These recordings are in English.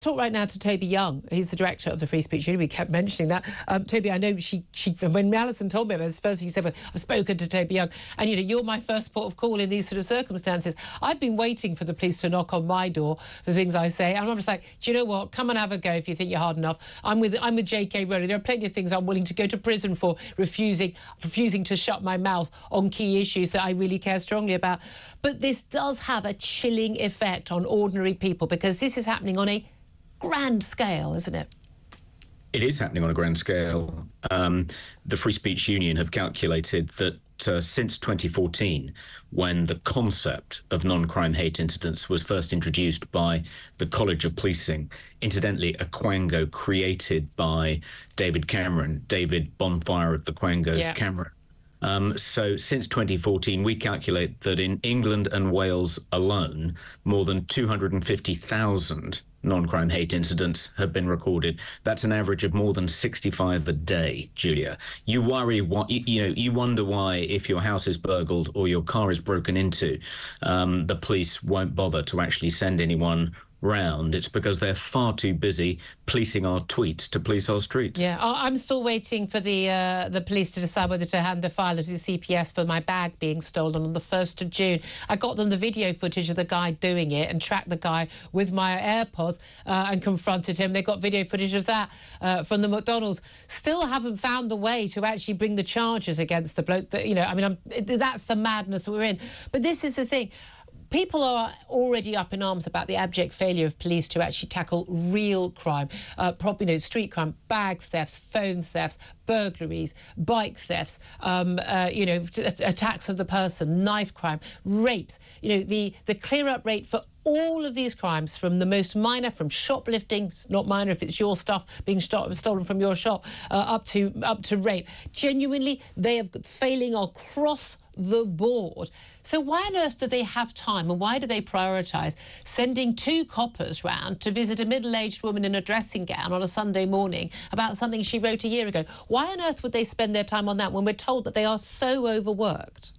Talk right now to Toby Young. He's the director of the Free Speech Union. We kept mentioning that. Toby, I know she when Alison told me about this, first thing she said, well, I've spoken to Toby Young, and you're my first port of call in these sort of circumstances. I've been waiting for the police to knock on my door for things I say, and I'm just like, do you know what? Come and have a go if you think you're hard enough. I'm with J.K. Rowling. There are plenty of things I'm willing to go to prison for, refusing to shut my mouth on key issues that I really care strongly about. But this does have a chilling effect on ordinary people, because this is happening on a grand scale, isn't it? It is happening on a grand scale. The Free Speech Union have calculated that since 2014, when the concept of non-crime hate incidents was first introduced by the College of Policing, incidentally a quango created by David Bonfire of the Quangos, yeah. Cameron. So since 2014, we calculate that in England and Wales alone, more than 250,000 non-crime hate incidents have been recorded. That's an average of more than 65 a day, Julia. You worry, you wonder why, if your house is burgled or your car is broken into, the police won't bother to actually send anyone round. It's because they're far too busy policing our tweets to police our streets. Yeah, I'm still waiting for the police to decide whether to hand the file to the CPS for my bag being stolen on the 1st of June. I got them the video footage of the guy doing it and tracked the guy with my AirPods and confronted him. They got video footage of that from the McDonald's. Still haven't found the way to actually bring the charges against the bloke. That, that's the madness we're in. But this is the thing. People are already up in arms about the abject failure of police to actually tackle real crime, street crime, bag thefts, phone thefts, burglaries, bike thefts, attacks of the person, knife crime, rapes. The clear-up rate for all of these crimes, from the most minor, from shoplifting, it's not minor if it's your stuff being stolen from your shop, up to rape. Genuinely, they are failing across the board. So why on earth do they have time, and why do they prioritise sending 2 coppers round to visit a middle-aged woman in a dressing gown on a Sunday morning about something she wrote a year ago? Why on earth would they spend their time on that when we're told that they are so overworked?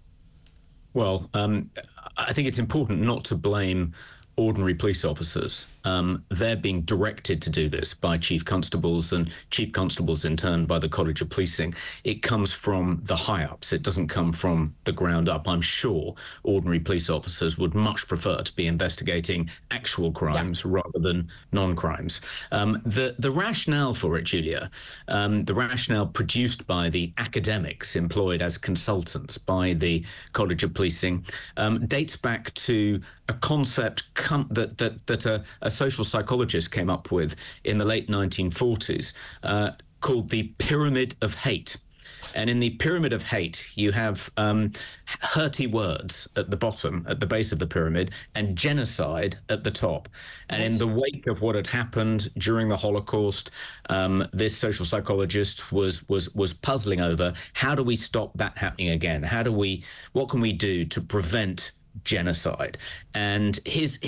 Well, I think it's important not to blame ordinary police officers. They're being directed to do this by chief constables, and chief constables in turn by the College of Policing. It comes from the high-ups. It doesn't come from the ground up. I'm sure ordinary police officers would much prefer to be investigating actual crimes rather than non-crimes. The rationale for it, Julia, the rationale produced by the academics employed as consultants by the College of Policing, dates back to a concept that a social psychologist came up with in the late 1940s called the pyramid of hate. And in the pyramid of hate, you have hurty words at the bottom, at the base of the pyramid, and genocide at the top. And in the wake of what had happened during the Holocaust, this social psychologist was puzzling over, how do we stop that happening again? What can we do to prevent genocide? And his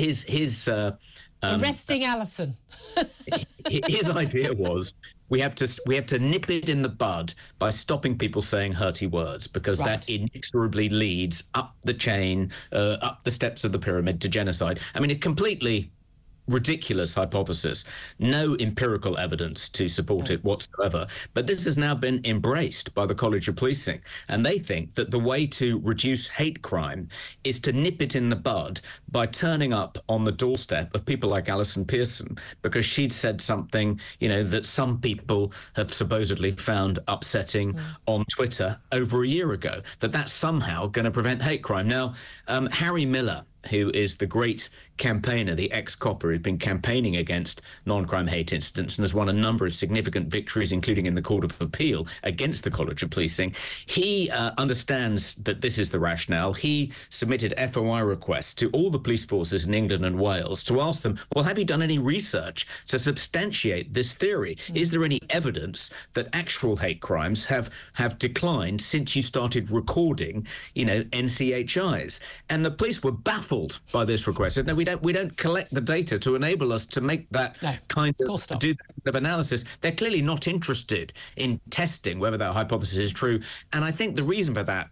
arresting Alison. His idea was we have to nip it in the bud by stopping people saying hurty words, because that inexorably leads up the chain, up the steps of the pyramid to genocide. I mean, a completely ridiculous hypothesis, no empirical evidence to support it whatsoever, but this has now been embraced by the College of Policing, and they think that the way to reduce hate crime is to nip it in the bud by turning up on the doorstep of people like Alison Pearson, because she'd said something, that some people have supposedly found upsetting on Twitter over a year ago, that's somehow going to prevent hate crime. Now, Harry Miller, who is the great campaigner, the ex-copper who's been campaigning against non-crime hate incidents and has won a number of significant victories, including in the Court of Appeal against the College of Policing. He understands that this is the rationale. He submitted FOI requests to all the police forces in England and Wales to ask them, well, have you done any research to substantiate this theory? Is there any evidence that actual hate crimes have declined since you started recording, NCHIs? And the police were baffled by this request. Said, no, we don't collect the data to enable us to make that kind of do that kind of analysis. They're clearly not interested in testing whether that hypothesis is true. And I think the reason for that,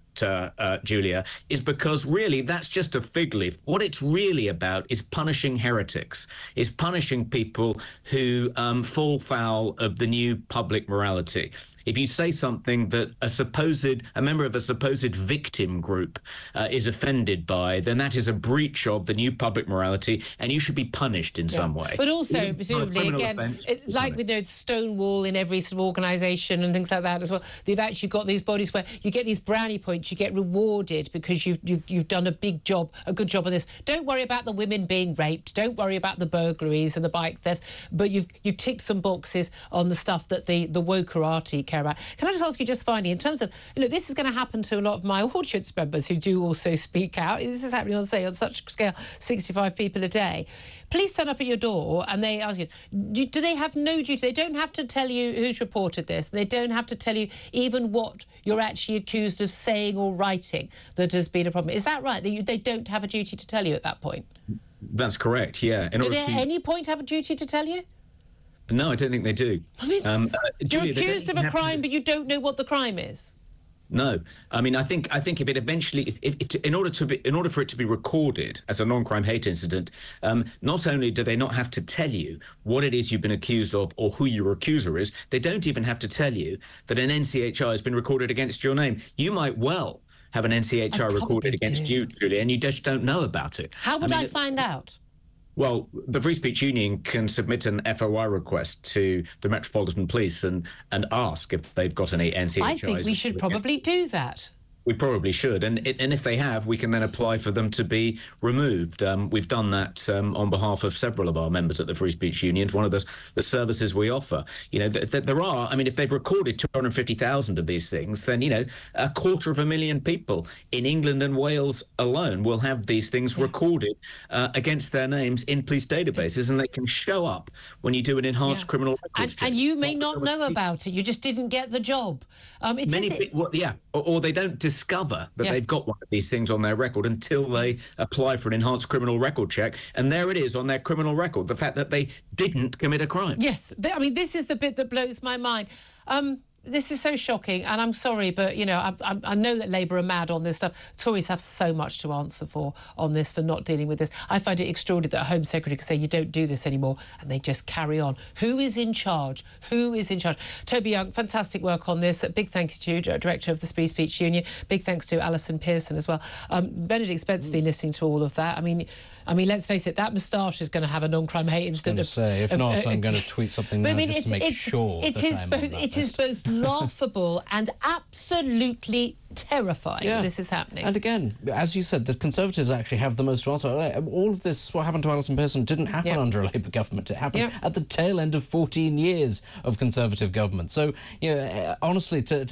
Julia, is because really that's just a fig leaf. What it's really about is punishing heretics, is punishing people who fall foul of the new public morality. If you say something that a member of a supposed victim group is offended by, then that is a breach of the new public morality, and you should be punished in some way. But also, presumably, again, it's like with Stonewall in every sort of organisation and things like that as well. They've actually got these bodies where you get these brownie points, you get rewarded because you've done a good job on this. Don't worry about the women being raped. Don't worry about the burglaries and the bike thefts. But you've ticked some boxes on the stuff that the wokerati care about. Can I just ask you, just finally, in terms of, this is going to happen to a lot of my audience members who do also speak out. This is happening on such scale, 65 people a day. Police turn up at your door and they ask you, do they have no duty? They don't have to tell you who's reported this. They don't have to tell you even what you're actually accused of saying or writing that has been a problem. Is that right? They don't have a duty to tell you at that point? That's correct, yeah. Do they at any point have a duty to tell you? No, I don't think they do. I mean, you're accused of a crime, but you don't know what the crime is. No, I mean, I think if it eventually, in order for it to be recorded as a non-crime hate incident, not only do they not have to tell you what it is you've been accused of or who your accuser is, they don't even have to tell you that an NCHR has been recorded against your name. You might well have an NCHR recorded against you, Julia, and you just don't know about it. How would I find out? Well, the Free Speech Union can submit an FOI request to the Metropolitan Police and ask if they've got any NCHRs. I think we should probably do that. We probably should. And if they have, we can then apply for them to be removed. We've done that on behalf of several of our members at the Free Speech Union. It's one of the services we offer. There are, I mean, if they've recorded 250,000 of these things, then, 250,000 people in England and Wales alone will have these things recorded against their names in police databases, and they can show up when you do an enhanced criminal records check. And you may not know about it. You just didn't get the job. Or they don't discover that they've got one of these things on their record until they apply for an enhanced criminal record check, and there it is on their criminal record, the fact that they didn't commit a crime. Yes, I mean, this is the bit that blows my mind. This is so shocking, and I'm sorry, but, I know that Labour are mad on this stuff. Tories have so much to answer for on this, for not dealing with this. I find it extraordinary that a Home Secretary can say, you don't do this anymore, and they just carry on. Who is in charge? Who is in charge? Toby Young, fantastic work on this. Big thanks to you, Director of the Free Speech Union. Big thanks to Alison Pearson as well. Benedict Spence has been listening to all of that. I mean, let's face it, that moustache is going to have a non-crime hate incident. If not, I'm going to tweet something now just to make sure it is both laughable and absolutely terrifying this is happening. And again, as you said, the Conservatives actually have the most to answer. All of this, what happened to Alison Pearson, didn't happen under a Labour government. It happened at the tail end of 14 years of Conservative government. So, honestly, to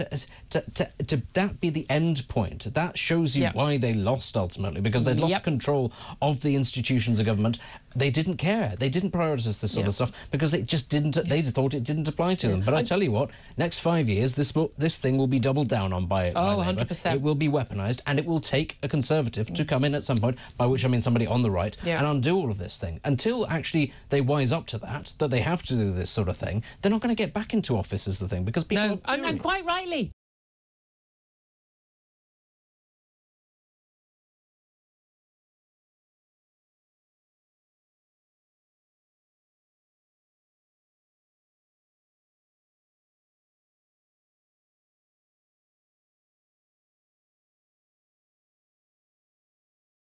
that be the end point, that shows you why they lost ultimately, because they lost control of the institutions of government. They didn't care. They didn't prioritise this sort of stuff because they just didn't. They thought it didn't apply to them. But I tell you what, next 5 years, this thing will be doubled down on by Labour. 100%. It will be weaponised, and it will take a Conservative to come in at some point, by which I mean somebody on the right, and undo all of this thing. Until actually they wise up to that they have to do this sort of thing, they're not going to get back into office, is the thing, because people are furious. And quite rightly.